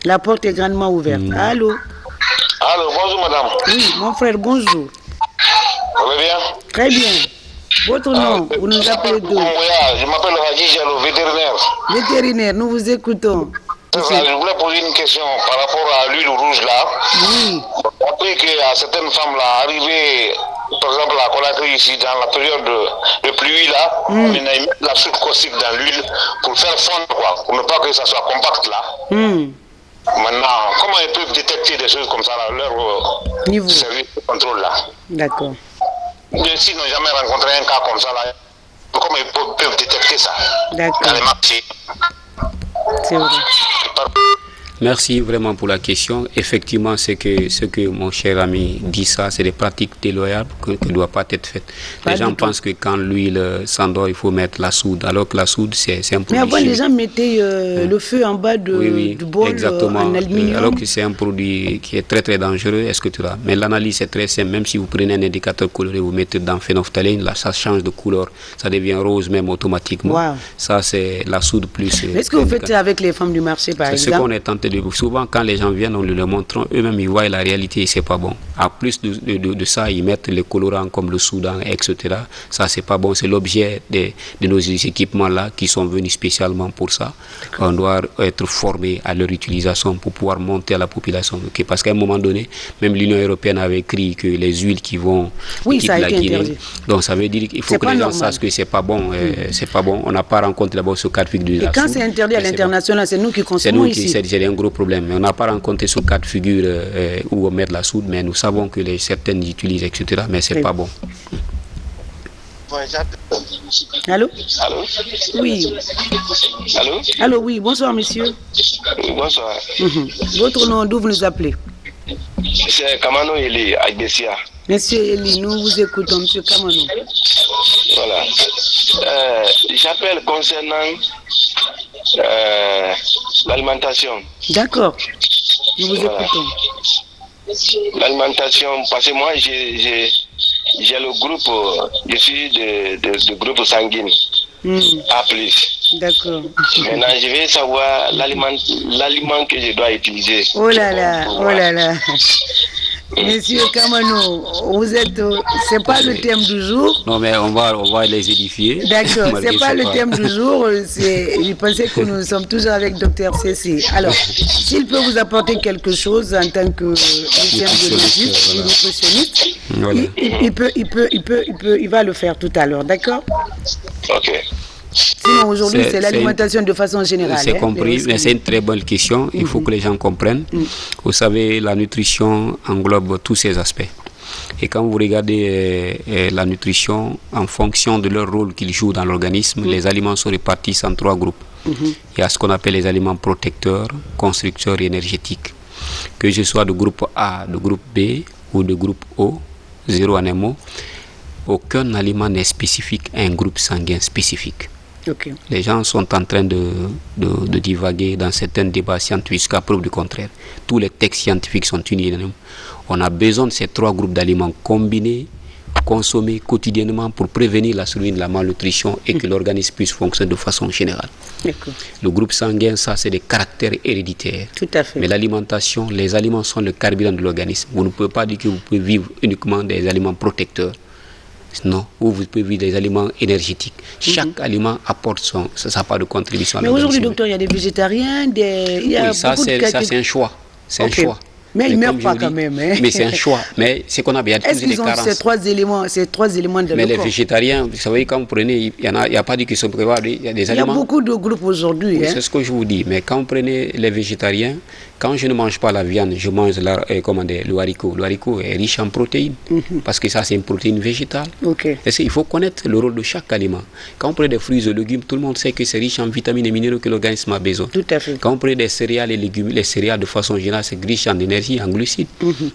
La porte est grandement ouverte. Allô? Allô, bonjour madame. Oui, mon frère, bonjour. Vous allez bien? Très bien. Votre nom, vous nous appelez d'où? Je m'appelle Hadji Diallo, vétérinaire. Vétérinaire, nous vous écoutons. Je voulais poser une question par rapport à l'huile rouge là. Oui. On prie qu'à certaines femmes là, arrivées, par exemple à Conakry ici, dans la période de pluie là, on met la soude caustique dans l'huile pour faire fondre quoi, pour ne pas que ça soit compact là. Maintenant, comment ils peuvent détecter des choses comme ça là, leur niveau service de contrôle là? D'accord. S'ils n'ont jamais rencontré un cas comme ça là, comment ils peuvent détecter ça dans les marchés? C'est vrai. Merci vraiment pour la question. Effectivement, ce que mon cher ami dit, ça, c'est des pratiques déloyales qui ne doivent pas être faites. Les gens pensent que quand l'huile s'endort, il faut mettre la soude, alors que la soude, c'est un produit. Mais avant, les gens mettaient le feu en bas du bol exactement. En aluminium. Alors que c'est un produit qui est très très dangereux. Est-ce que tu l'as? Mais l'analyse est très simple. Même si vous prenez un indicateur coloré, vous mettez dans phénophtalène, là, ça change de couleur. Ça devient rose même automatiquement. Wow. Ça, c'est la soude plus. Est-ce que vous faites ça avec les femmes du marché, par exemple? C'est ce qu'on est tenté. Souvent, quand les gens viennent, on leur montre, eux-mêmes, ils voient la réalité et c'est pas bon. En plus de ça, ils mettent les colorants comme le Soudan, etc. Ça, c'est pas bon. C'est l'objet de nos équipements-là qui sont venus spécialement pour ça. On doit être formé à leur utilisation pour pouvoir monter à la population. Okay? Parce qu'à un moment donné, même l'Union européenne avait écrit que les huiles qui vont quitter la Guinée. Interdit. Donc, ça veut dire qu'il faut que les gens sachent que c'est pas bon. C'est pas bon. On n'a pas rencontré d'abord ce cas de figure. Et quand c'est interdit à l'international, c'est nous qui consommons ici. C'est un gros problème. Mais on n'a pas rencontré ce cas de figure où on met de la soude, mais nous savons que certaines utilisent, etc. Mais c'est pas bon. Allô? Allô? Oui. Allô? Allô, oui. Bonsoir, monsieur. Bonsoir. Votre nom, d'où vous nous appelez? C'est Kamano Eli, Agbesia. Monsieur Eli, nous vous écoutons, monsieur Kamano. Voilà. J'appelle concernant l'alimentation. D'accord. Nous vous écoutons. L'alimentation, parce que moi, j'ai le groupe, je suis de groupe sanguine. A+. D'accord. Maintenant, je vais savoir l'aliment que je dois utiliser. Oh là là, oh là là. Monsieur Kamano, vous êtes. C'est pas le thème du jour. Non, mais on va les édifier. D'accord, c'est pas le thème du jour. Je pensais que nous sommes toujours avec Dr Cécile. Alors, s'il peut vous apporter quelque chose en tant que nutritionniste, voilà. il va le faire tout à l'heure, d'accord? Ok. Sinon, aujourd'hui, c'est l'alimentation de façon générale. C'est compris, mais c'est une très bonne question. Il faut que les gens comprennent. Vous savez, la nutrition englobe tous ces aspects. Et quand vous regardez la nutrition, en fonction de leur rôle qu'ils jouent dans l'organisme, les aliments sont répartis en 3 groupes. Il y a ce qu'on appelle les aliments protecteurs, constructeurs et énergétiques. Que ce soit de groupe A, de groupe B ou de groupe O, 0 en un mot, aucun aliment n'est spécifique à un groupe sanguin spécifique. Okay. Les gens sont en train de divaguer dans certains débats scientifiques jusqu'à preuve du contraire. Tous les textes scientifiques sont unanimes. On a besoin de ces 3 groupes d'aliments combinés, consommés quotidiennement pour prévenir la survenue de la malnutrition et que l'organisme puisse fonctionner de façon générale. Le groupe sanguin, ça, c'est des caractères héréditaires. Tout à fait. Mais l'alimentation, les aliments sont le carburant de l'organisme. Vous ne pouvez pas dire que vous pouvez vivre uniquement des aliments protecteurs. Non, ou vous pouvez vivre des aliments énergétiques. Chaque aliment apporte sa part de contribution. Mais aujourd'hui, docteur, il y a des végétariens, il y a ça c'est un choix. C'est un choix. Mais ils ne meurent pas quand même. Hein. Mais c'est un choix. Mais c'est qu'on a bien Est-ce qu'ils ont ces 3 éléments de mais les végétariens, vous savez, quand vous prenez, il n'y a pas dit qu'ils sont préparés. Il y a des aliments. Il y a beaucoup de groupes aujourd'hui. Oui, c'est ce que je vous dis. Mais quand vous prenez les végétariens, quand je ne mange pas la viande, je mange le haricot. Le haricot est riche en protéines. Parce que ça, c'est une protéine végétale. Il faut connaître le rôle de chaque aliment. Quand on prend des fruits et légumes, tout le monde sait que c'est riche en vitamines et minéraux que l'organisme a besoin. Tout à fait. Quand on prend des céréales et légumes, les céréales de façon générale, c'est riche en énergie, en glucides.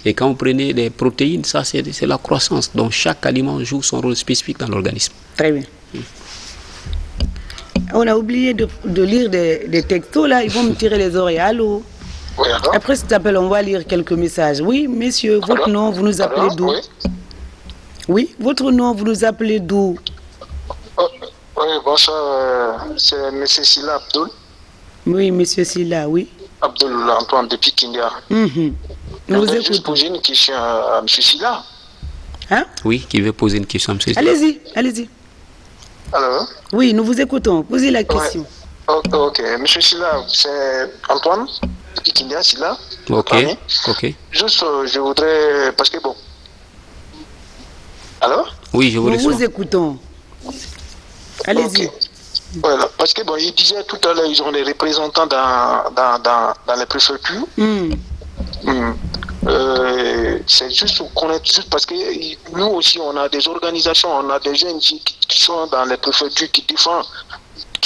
Et quand on prenait des protéines, ça, c'est la croissance. Donc chaque aliment joue son rôle spécifique dans l'organisme. Très bien. On a oublié de lire des textos là, ils vont me tirer les oreilles. Allô? Oui, après cet appel, on va lire quelques messages. Oui, messieurs, votre nom, vous nous appelez d'où? Oui, votre nom, vous nous appelez d'où? Oui, bonsoir, c'est M. Silla Abdoul. Oui, M. Silla, oui. Abdoul Antoine depuis Kindia. Nous vous écoutons. Juste poser une question à M. Silla. Hein? Oui, qui veut poser une question à M. Silla. Allez-y. Alors? Oui, nous vous écoutons. Posez la question. Ok, monsieur Silla, c'est Antoine Ikindia Silla. Ok, ok. Juste, je voudrais, parce que bon. Alors? Oui, je vous Nous reçois. vous écoutons. Allez-y. Ok. Voilà, parce que bon, il disait tout à l'heure, ils ont des représentants dans les préfectures. C'est juste pour connaître, juste parce que nous aussi, on a des organisations, on a des jeunes qui sont dans les préfectures qui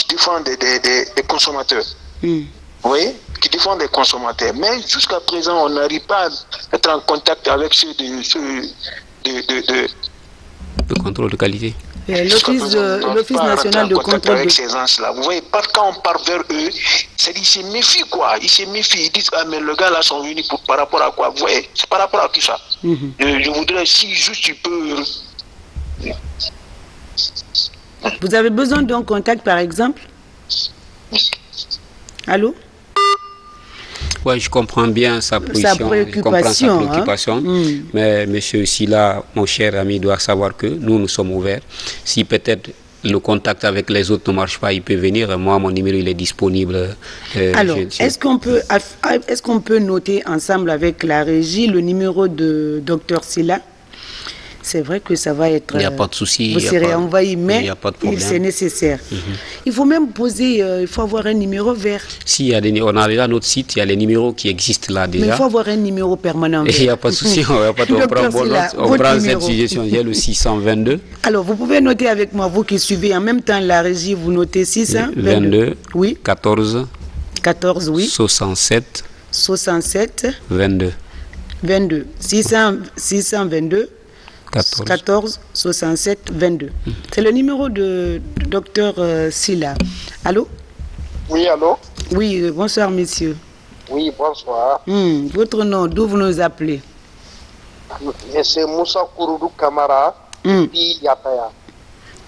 défendent des consommateurs. Oui, qui défendent des consommateurs. Mais jusqu'à présent, on n'arrive pas à être en contact avec ceux Le contrôle de qualité. L'Office national de contrôle avec de... ces gens-là. Vous voyez, quand on part vers eux, ils se méfient quoi. Ils se méfient. Ils disent, ah mais le gars là sont venus par rapport à quoi. Vous voyez, c'est par rapport à tout ça. Je voudrais, si juste tu peux... Vous avez besoin d'un contact par exemple? Allô? Oui, je comprends bien sa position, je comprends sa préoccupation, mais monsieur Silla, mon cher ami, doit savoir que nous sommes ouverts. Si peut-être le contact avec les autres ne marche pas, il peut venir. Moi, mon numéro, il est disponible. Alors, est-ce qu'on peut noter ensemble avec la régie le numéro de Dr Silla? C'est vrai que ça va être... Il n'y a pas de souci. Vous serez envahi, mais c'est nécessaire. Il faut même poser, il faut avoir un numéro vert. Si, on a déjà notre site, il y a les numéros qui existent là déjà. Mais il faut avoir un numéro permanent vert. Il n'y a pas de souci, on prend cette suggestion, il y a le 622. Alors, vous pouvez noter avec moi, vous qui suivez en même temps la régie, vous notez 622. Oui. 14. 14, oui. 67. 67. 22. 22. 622. 14 67 22. C'est le numéro de docteur Silla. Allô? Oui, allô? Oui, bonsoir, messieurs. Oui, bonsoir. Votre nom, d'où vous nous appelez? C'est Moussa Kouroudou Kamara, depuis Yataya.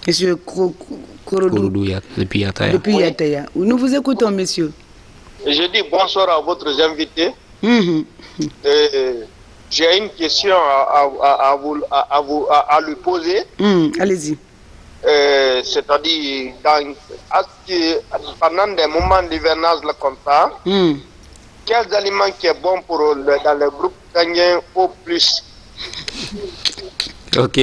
Monsieur Kouroudou, depuis Yataya. Depuis Yataya. Nous vous écoutons, messieurs. Je dis bonsoir à votre invité. J'ai une question à lui poser. Allez-y. C'est-à-dire, pendant des moments d'hivernage comme ça, quels aliments qui est bon pour dans le groupe sanguin au plus? Ok.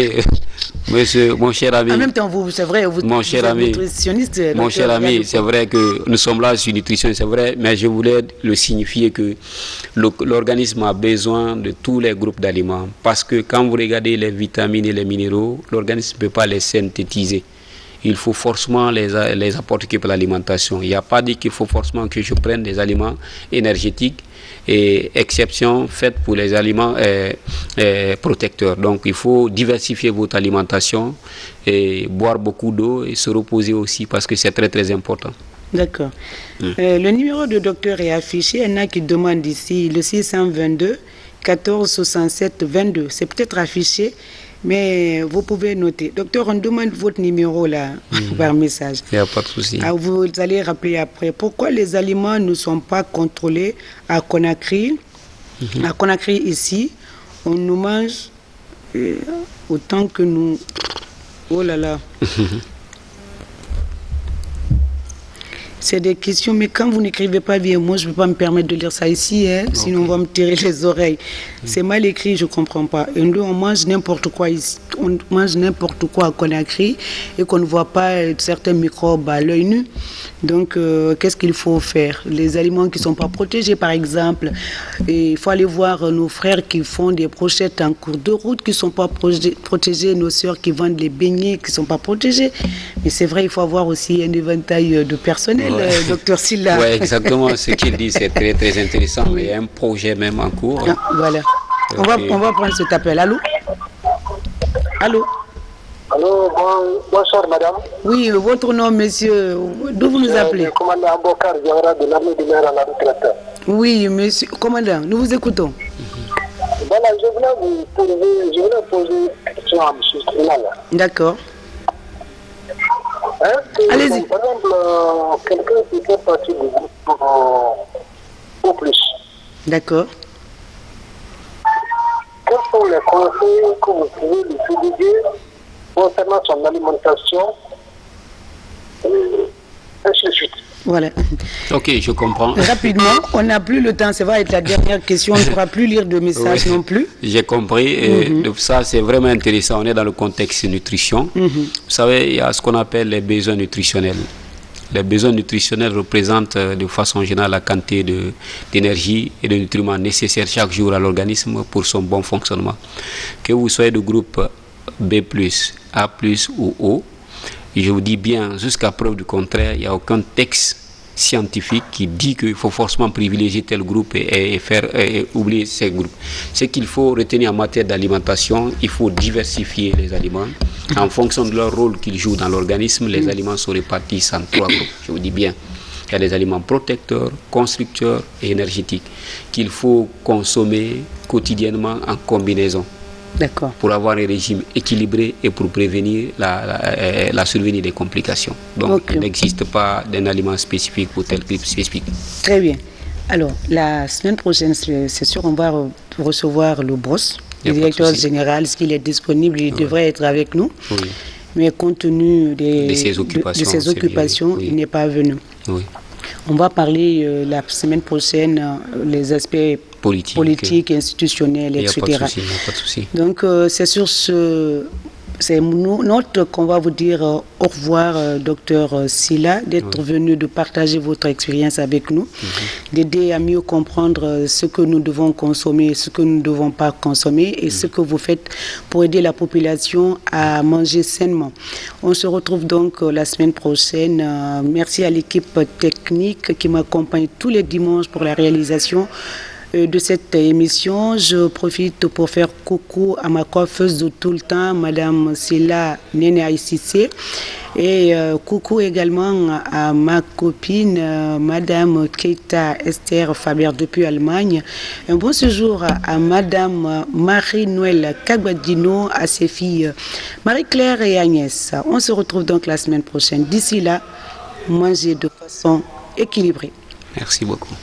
Monsieur, mon cher ami. En même temps, c'est vrai, vous êtes nutritionniste. Mon cher ami, c'est vrai que nous sommes là sur nutrition, c'est vrai, mais je voulais le signifier que l'organisme a besoin de tous les groupes d'aliments. Parce que quand vous regardez les vitamines et les minéraux, l'organisme ne peut pas les synthétiser. Il faut forcément les apporter pour l'alimentation. Il n'y a pas dit qu'il faut forcément que je prenne des aliments énergétiques, et exception faite pour les aliments protecteurs. Donc il faut diversifier votre alimentation et boire beaucoup d'eau et se reposer aussi parce que c'est très très important. D'accord. Le numéro de docteur est affiché. Il y en a qui demandent ici le 622 14 67 22. C'est peut-être affiché, mais vous pouvez noter. Docteur, on demande votre numéro là par message. Il n'y a pas de souci. Vous allez rappeler après. Pourquoi les aliments ne sont pas contrôlés à Conakry? À Conakry, ici, on nous mange autant que nous... Oh là là. C'est des questions, mais quand vous n'écrivez pas bien, moi je ne peux pas me permettre de lire ça ici, sinon on va me tirer les oreilles. C'est mal écrit, je ne comprends pas. Et nous, on mange n'importe quoi ici. On mange n'importe quoi à Conakry et qu'on ne voit pas certains microbes à l'œil nu. Donc, qu'est-ce qu'il faut faire? Les aliments qui ne sont pas protégés, par exemple. Et il faut aller voir nos frères qui font des brochettes en cours de route, qui ne sont pas protégés, nos sœurs qui vendent les beignets, qui ne sont pas protégés. Mais c'est vrai, il faut avoir aussi un éventail de personnel, docteur Silla. Oui, exactement. Ce qu'il dit, c'est très, très intéressant. Il y a un projet même en cours. Voilà. On va prendre cet appel. Allô? Allô? Allô, bonsoir madame. Oui, votre nom, monsieur, d'où vous nous appelez? Le commandant Bokar Diawara de l'armée de l'air à la retraite. Oui, monsieur, commandant, nous vous écoutons. Voilà, je voulais poser une question à monsieur Silla. D'accord. Allez-y. Par exemple, quelqu'un qui fait partie du groupe au plus. D'accord. Quels sont les conseils que vous pouvez lui prodiguer concernant son alimentation, ainsi de suite. Voilà. Ok, je comprends. Rapidement, on n'a plus le temps, ça va être la dernière question, on ne pourra plus lire de messages non plus. J'ai compris. Donc ça, c'est vraiment intéressant. On est dans le contexte nutrition. Vous savez, il y a ce qu'on appelle les besoins nutritionnels. Les besoins nutritionnels représentent de façon générale la quantité d'énergie et de nutriments nécessaires chaque jour à l'organisme pour son bon fonctionnement. Que vous soyez de groupe B+, A+, ou O, je vous dis bien, jusqu'à preuve du contraire, il n'y a aucun texte scientifique qui dit qu'il faut forcément privilégier tel groupe et oublier ces groupes. Ce qu'il faut retenir en matière d'alimentation, il faut diversifier les aliments. En fonction de leur rôle qu'ils jouent dans l'organisme, les aliments sont répartis en 3 groupes. Je vous dis bien, il y a des aliments protecteurs, constructeurs et énergétiques qu'il faut consommer quotidiennement en combinaison. D'accord. Pour avoir un régime équilibré et pour prévenir la survenue des complications. Donc, il n'existe pas d'un aliment spécifique pour tel type spécifique. Très bien. Alors, la semaine prochaine, c'est sûr, on va recevoir le boss, le directeur général, s'il est disponible, il devrait être avec nous. Oui. Mais compte tenu de ses occupations, il n'est pas venu. Oui. On va parler la semaine prochaine les aspects politiques, institutionnels, etc. Il n'y a pas de souci. Donc, c'est sur c'est notre qu'on va vous dire au revoir, docteur Sylla, d'être venu de partager votre expérience avec nous, d'aider à mieux comprendre ce que nous devons consommer, ce que nous ne devons pas consommer et ce que vous faites pour aider la population à manger sainement. On se retrouve donc la semaine prochaine. Merci à l'équipe technique qui m'accompagne tous les dimanches pour la réalisation de cette émission. Je profite pour faire coucou à ma coiffeuse de tout le temps, Madame Sylla Nene Aïssissé, et coucou également à ma copine, Madame Keita Esther Faber depuis Allemagne. Un bon séjour à Madame Marie-Noël Kagwadino, à ses filles Marie-Claire et Agnès. On se retrouve donc la semaine prochaine. D'ici là, mangez de façon équilibrée. Merci beaucoup.